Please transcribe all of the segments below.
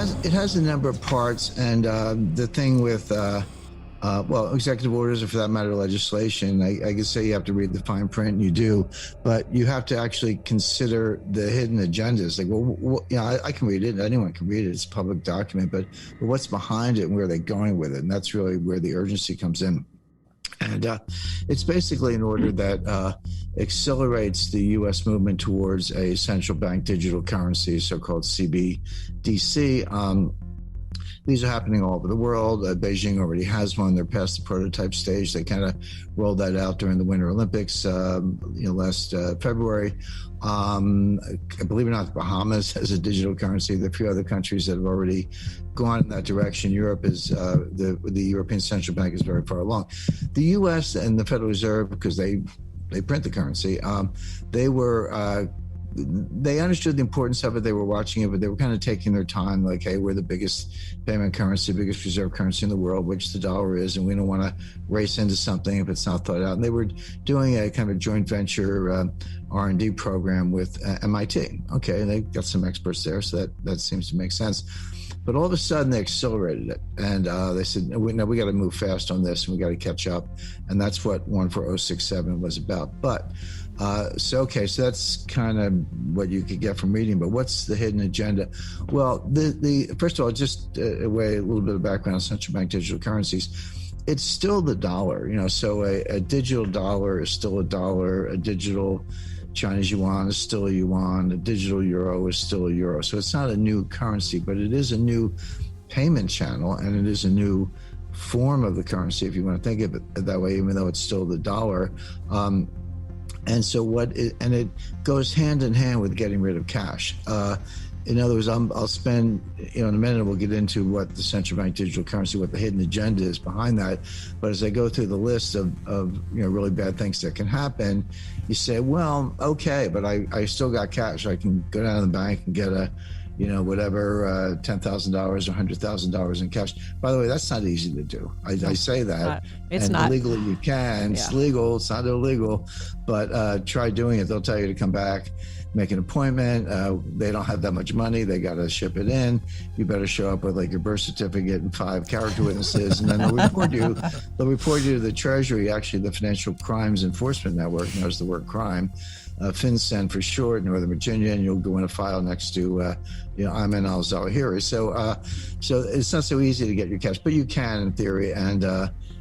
has a number of parts, and the thing with executive orders, or for that matter, legislation, I can say you have to read the fine print, and you do, but you have to actually consider the hidden agendas. Like, I can read it, anyone can read it, it's a public document, but what's behind it and where are they going with it? And that's really where the urgency comes in. And it's basically an order that accelerates the U.S. movement towards a central bank digital currency, so-called CBDC. These are happening all over the world. Beijing already has one. They're past the prototype stage. They kind of rolled that out during the Winter Olympics last February. Believe it or not, the Bahamas has a digital currency. There are a few other countries that have already gone in that direction. Europe is the European Central Bank is very far along. The U.S. and the Federal Reserve, because they print the currency, they understood the importance of it. They were watching it, but they were kind of taking their time, like, hey, we're the biggest payment currency, biggest reserve currency in the world, which the dollar is, and we don't want to race into something if it's not thought out. And they were doing a kind of a joint venture R&D program with MIT. Okay, and they got some experts there, so that seems to make sense. But all of a sudden, they accelerated it, and they said, no, we got to move fast on this, and we got to catch up. And that's what 14067 was about. But so that's kind of what you could get from reading. But what's the hidden agenda? Well, the first of all, just a little bit of background on central bank digital currencies. It's still the dollar, so a digital dollar is still a dollar, a digital Chinese yuan is still a yuan, a digital euro is still a euro. So it's not a new currency, but it is a new payment channel, and it is a new form of the currency, if you want to think of it that way, even though it's still the dollar. And so it goes hand in hand with getting rid of cash. In other words, I'll spend, in a minute, we'll get into what the central bank digital currency, what the hidden agenda is behind that. But as I go through the list of really bad things that can happen, you say, well, okay, but I still got cash. I can go down to the bank and get a, whatever, $10,000 or $100,000 in cash. By the way, that's not easy to do. I say that. It's not. Legally you can. It's legal. It's not illegal. But try doing it. They'll tell you to come back, make an appointment. They don't have that much money. They got to ship it in. You better show up with like your birth certificate and 5 character witnesses, and then they'll report you. They'll report you to the Treasury. Actually, the Financial Crimes Enforcement Network knows the word crime. FinCEN for short, Northern Virginia, and you'll go in a file next to, Ayman al-Zawahiri. So it's not so easy to get your cash, but you can in theory, and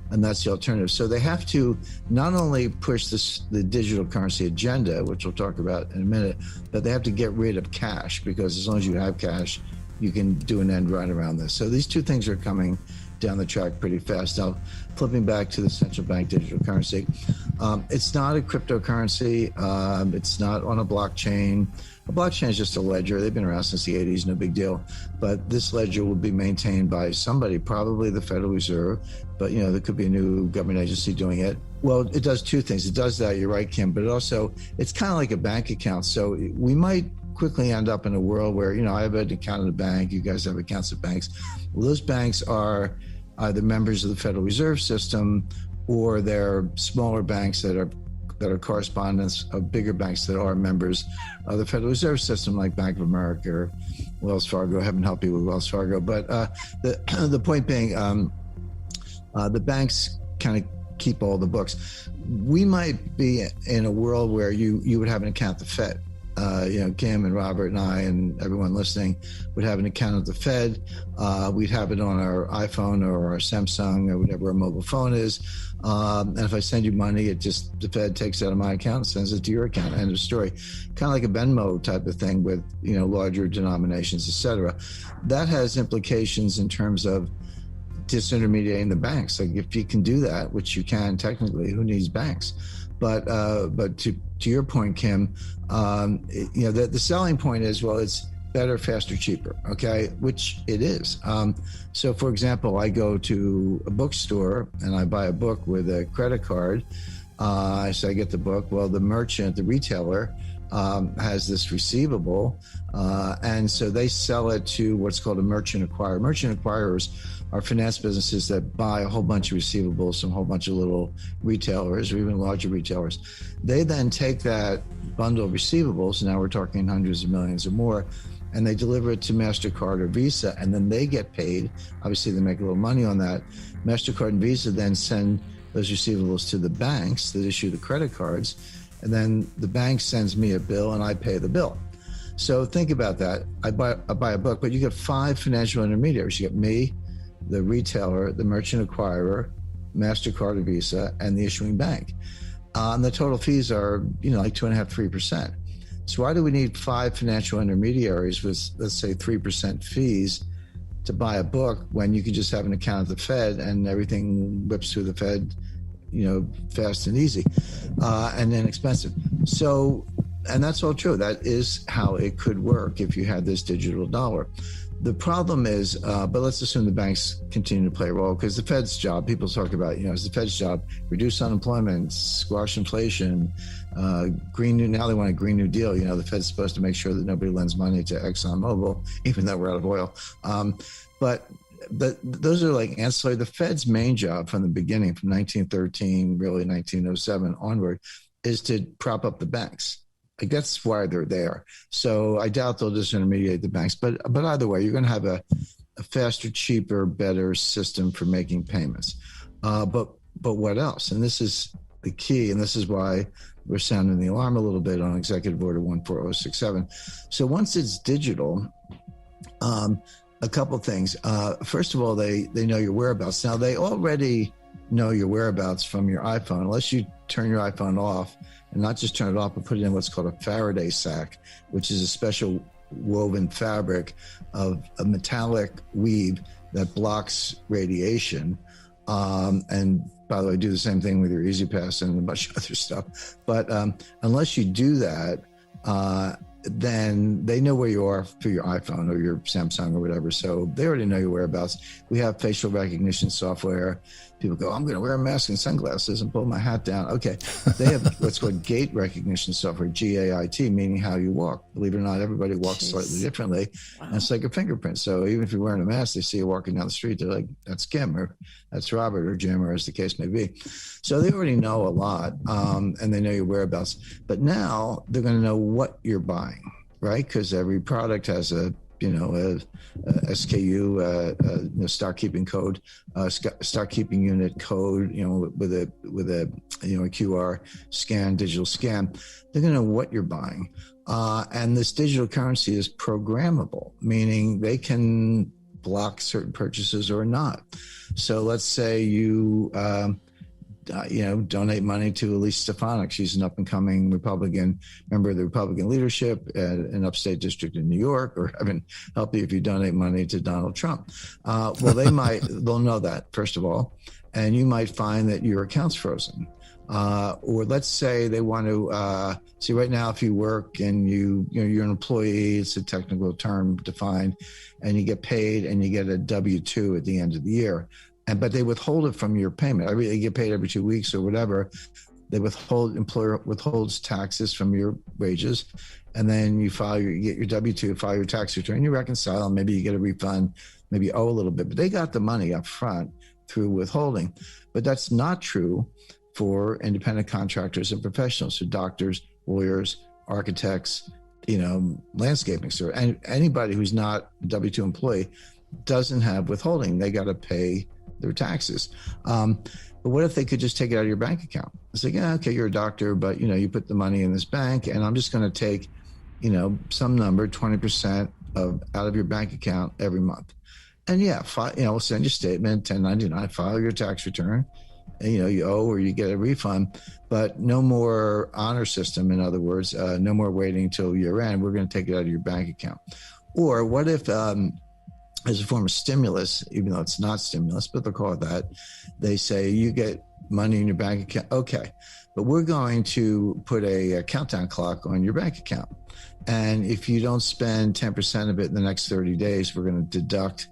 that's the alternative. So they have to not only push the digital currency agenda, which we'll talk about in a minute, but they have to get rid of cash, because as long as you have cash, you can do an end run around this. So these two things are coming down the track pretty fast. Now, flipping back to the central bank digital currency, it's not a cryptocurrency. It's not on a blockchain. A blockchain is just a ledger. They've been around since the 80s, no big deal. But this ledger will be maintained by somebody, probably the Federal Reserve, but there could be a new government agency doing it. Well, it does two things. It does that, you're right, Kim, but it's kind of like a bank account. So we might quickly end up in a world where, I have an account at a bank, you guys have accounts at banks. Well, those banks are either members of the Federal Reserve System, or they're smaller banks that are correspondents of bigger banks that are members of the Federal Reserve System, like Bank of America or Wells Fargo. Heaven help you with Wells Fargo. But the point being, the banks kind of keep all the books. We might be in a world where you would have an account at the Fed. Kim and Robert and I and everyone listening would have an account at the Fed. We'd have it on our iPhone or our Samsung or whatever our mobile phone is. And if I send you money, the Fed takes it out of my account and sends it to your account. End of story. Kind of like a Venmo type of thing with, larger denominations, et cetera. That has implications in terms of disintermediating the banks. Like, if you can do that, which you can technically, who needs banks? But to your point, Kim, the selling point is, well, it's better, faster, cheaper, okay, which it is. So, for example, I go to a bookstore and I buy a book with a credit card. So I get the book. Well, the merchant, the retailer, has this receivable, and so they sell it to what's called a merchant acquirer. Merchant acquirers are finance businesses that buy a whole bunch of receivables from a whole bunch of little retailers or even larger retailers. They then take that bundle of receivables, now we're talking hundreds of millions or more, and they deliver it to MasterCard or Visa, and then they get paid. Obviously, they make a little money on that. MasterCard and Visa then send those receivables to the banks that issue the credit cards, and then the bank sends me a bill and I pay the bill. So think about that. I buy a book, but you get 5 financial intermediaries. You get me, the retailer, the merchant acquirer, MasterCard or Visa, and the issuing bank. And the total fees are, like 2.5%, 3%. So why do we need 5 financial intermediaries with, let's say, 3% fees to buy a book when you can just have an account at the Fed and everything whips through the Fed, fast and easy, and inexpensive? So, and that's all true. That is how it could work if you had this digital dollar. The problem is, but let's assume the banks continue to play a role, because the Fed's job, people talk about, it's the Fed's job, reduce unemployment, squash inflation, now they want a Green New Deal. The Fed's supposed to make sure that nobody lends money to ExxonMobil, even though we're out of oil. But those are like ancillary. The Fed's main job from the beginning, from 1913, really 1907 onward, is to prop up the banks. Like, that's why they're there. So I doubt they'll disintermediate the banks. But either way, you're going to have a faster, cheaper, better system for making payments. But what else? And this is the key, and this is why we're sounding the alarm a little bit on Executive Order 14067. So once it's digital, a couple things. First of all, they know your whereabouts. Now, they already know your whereabouts from your iPhone, unless you turn your iPhone off, and not just turn it off, but put it in what's called a Faraday sac, which is a special woven fabric of a metallic weave that blocks radiation. And by the way, do the same thing with your Easy Pass and a bunch of other stuff. But unless you do that, then they know where you are through your iPhone or your Samsung or whatever. So they already know your whereabouts. We have facial recognition software. People go, I'm going to wear a mask and sunglasses and pull my hat down. Okay. They have what's called gait recognition software, GAIT, meaning how you walk. Believe it or not, everybody walks slightly differently. Wow. And it's like a fingerprint. So even if you're wearing a mask, they see you walking down the street, they're like, that's Kim, or that's Robert, or Jim, or as the case may be. So they already know a lot, and they know your whereabouts. But now they're going to know what you're buying, right? Because every product has a SKU, stock keeping code, stock keeping unit code, with a QR scan, digital scan. They're going to know what you're buying. And this digital currency is programmable, meaning they can block certain purchases or not. So let's say you, donate money to Elise Stefanik. She's an up-and-coming Republican member of the Republican leadership in upstate district in New York, or heaven help you if you donate money to Donald Trump. Well, they'll know that, first of all, and you might find that your account's frozen. Or let's say they want to see right now, if you work and you're an employee, it's a technical term defined, and you get paid and you get a W-2 at the end of the year. But they withhold it from your payment. They get paid every 2 weeks or whatever. Employer withholds taxes from your wages, and then you get your W-2, file your tax return, you reconcile, and maybe you get a refund, maybe you owe a little bit, but they got the money up front through withholding. But that's not true for independent contractors and professionals, so doctors, lawyers, architects, landscaping store, and anybody who's not a W-2 employee doesn't have withholding. They got to pay their taxes. But what if they could just take it out of your bank account? It's like, yeah, okay, you're a doctor, but you put the money in this bank, and I'm just going to take, some number, 20% out of your bank account every month. And yeah, we'll send you a statement, 1099, file your tax return, and you owe or you get a refund, but no more honor system. In other words, no more waiting till year end. We're going to take it out of your bank account. Or what if, as a form of stimulus, even though it's not stimulus, but they'll call it that, they say you get money in your bank account. Okay, but we're going to put a countdown clock on your bank account. And if you don't spend 10% of it in the next 30 days, we're going to deduct,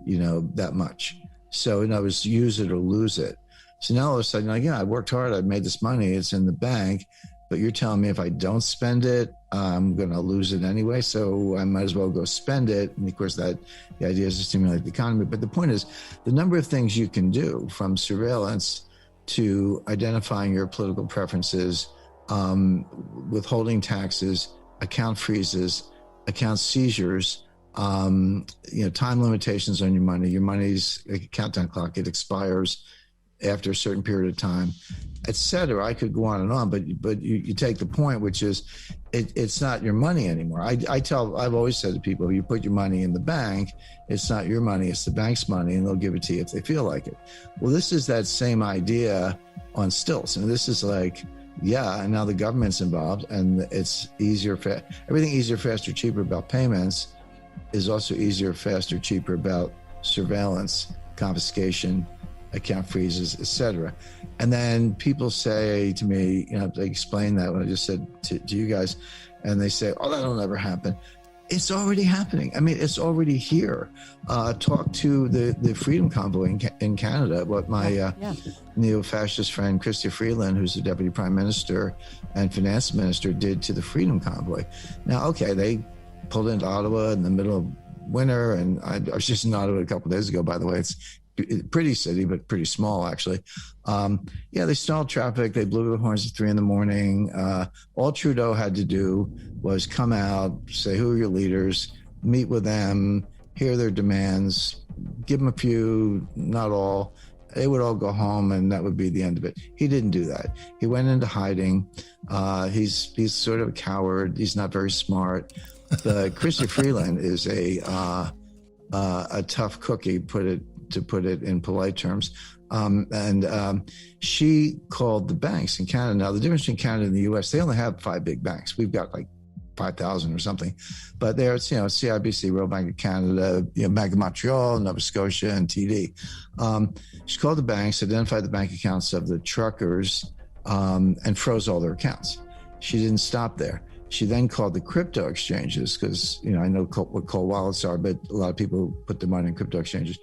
that much. So in other words, use it or lose it. So now all of a sudden, I worked hard, I've made this money, it's in the bank, but you're telling me if I don't spend it, I'm going to lose it anyway, so I might as well go spend it. And of course, the idea is to stimulate the economy. But the point is, the number of things you can do, from surveillance to identifying your political preferences, withholding taxes, account freezes, account seizures, time limitations on your money. Your money's like a countdown clock. It expires after a certain period of time, et cetera. I could go on and on, but you take the point, which is it's not your money anymore. I've always said to people, if you put your money in the bank, it's not your money, it's the bank's money, and they'll give it to you if they feel like it. Well, this is that same idea on stilts. And this is like, and now the government's involved, and it's easier, everything easier, faster, cheaper about payments is also easier, faster, cheaper about surveillance, confiscation, account freezes, etc. And then people say to me, they explain that when I just said to you guys, and they say, oh, that'll never happen. It's already happening. I mean, it's already here. Talk to the Freedom Convoy in Canada, what my neo-fascist friend Chrystia Freeland, who's the Deputy Prime Minister and Finance Minister, did to the Freedom Convoy. Now, okay, they pulled into Ottawa in the middle of winter, and I was just in Ottawa a couple of days ago, by the way. It's a pretty city, but pretty small, actually. They stalled traffic. They blew the horns at 3 a.m. All Trudeau had to do was come out, say, who are your leaders, meet with them, hear their demands, give them a few, not all. They would all go home, and that would be the end of it. He didn't do that. He went into hiding. He's sort of a coward. He's not very smart. Chrystia Freeland is a tough cookie, to put it in polite terms. She called the banks in Canada. Now, the difference between Canada and the U.S., they only have 5 big banks. We've got like 5,000 or something. But there's, CIBC, Royal Bank of Canada, Bank of Montreal, Nova Scotia, and TD. She called the banks, identified the bank accounts of the truckers, and froze all their accounts. She didn't stop there. She then called the crypto exchanges, because, I know what cold wallets are, but a lot of people put their money in crypto exchanges,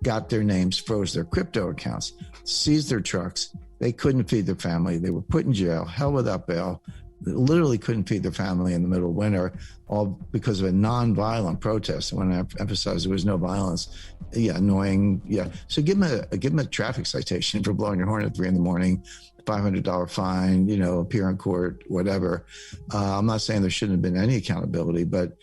got their names, froze their crypto accounts, seized their trucks. They couldn't feed their family. They were put in jail, held without bail. They literally couldn't feed their family in the middle of winter, all because of a non-violent protest. I want to emphasize there was no violence. Annoying. So give them a traffic citation for blowing your horn at 3 a.m, $500 fine, appear in court, whatever. I'm not saying there shouldn't have been any accountability, but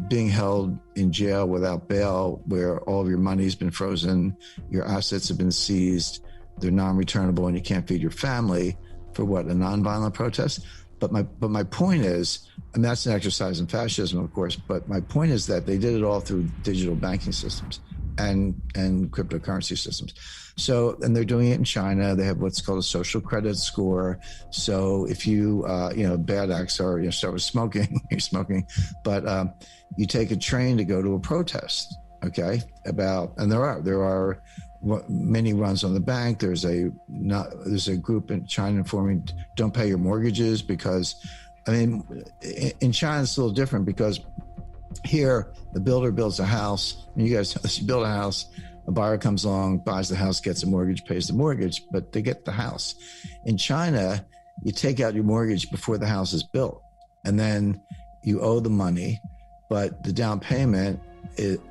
being held in jail without bail, where all of your money's been frozen, your assets have been seized, they're non-returnable, and you can't feed your family for what, a non-violent protest? But my point is, and that's an exercise in fascism, of course, but my point is that they did it all through digital banking systems and cryptocurrency systems. So, and they're doing it in China. They have what's called a social credit score. So if you, bad acts are, start with smoking, you're smoking, but you take a train to go to a protest, okay? And there are many runs on the bank. There's a group in China informing, don't pay your mortgages, because, in China it's a little different, because here the builder builds a house, and you guys build a house, a buyer comes along, buys the house, gets a mortgage, pays the mortgage, but they get the house. In China, you take out your mortgage before the house is built, and then you owe the money, but the down payment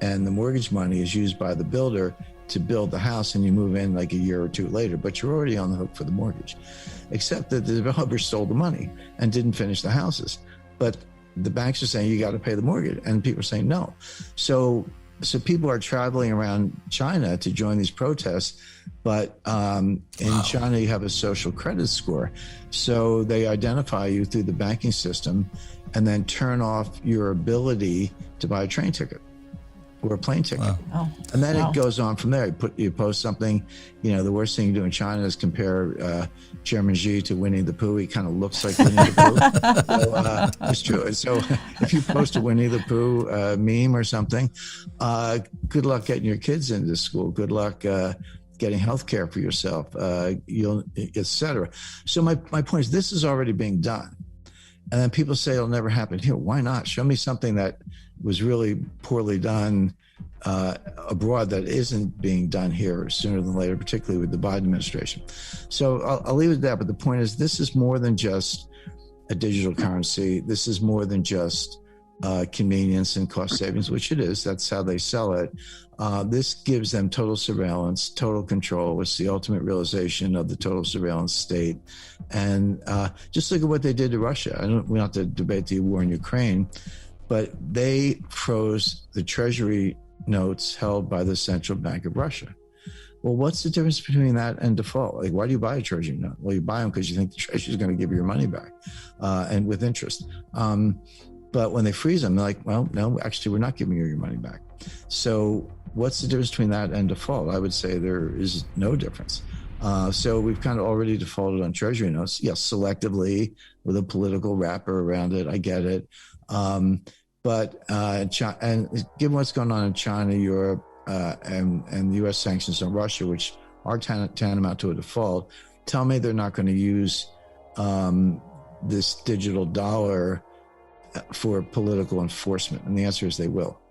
and the mortgage money is used by the builder to build the house, and you move in like a year or two later, but you're already on the hook for the mortgage, except that the developer stole the money and didn't finish the houses. But the banks are saying you got to pay the mortgage, and people are saying no. So people are traveling around China to join these protests, but in China you have a social credit score. So they identify you through the banking system and then turn off your ability to buy a train ticket or a plane ticket. Wow. And then it goes on from there. You post something, the worst thing you do in China is compare Chairman Xi to Winnie the Pooh. He kind of looks like Winnie the Pooh. So, it's true. And so if you post a Winnie the Pooh meme or something, good luck getting your kids into school. Good luck getting health care for yourself, et cetera. So my point is, this is already being done. And then people say it'll never happen here. Why not? Show me something that was really poorly done abroad that isn't being done here sooner than later, particularly with the Biden administration. So I'll leave it at that. But the point is, this is more than just a digital currency. This is more than just convenience and cost savings, which it is. That's how they sell it. This gives them total surveillance, total control. It's the ultimate realization of the total surveillance state. And just look at what they did to Russia. We don't have to debate the war in Ukraine, but they froze the treasury notes held by the Central Bank of Russia. Well, what's the difference between that and default? Like, why do you buy a treasury note? Well, you buy them because you think the treasury is going to give you your money back, and with interest. But when they freeze them, they're like, well, no, actually, we're not giving you your money back. So what's the difference between that and default? I would say there is no difference. So we've kind of already defaulted on treasury notes. Yes, selectively with a political wrapper around it. I get it. But and given what's going on in China, Europe, and the U.S. sanctions on Russia, which are tantamount to a default, tell me they're not going to use this digital dollar for political enforcement. And the answer is they will.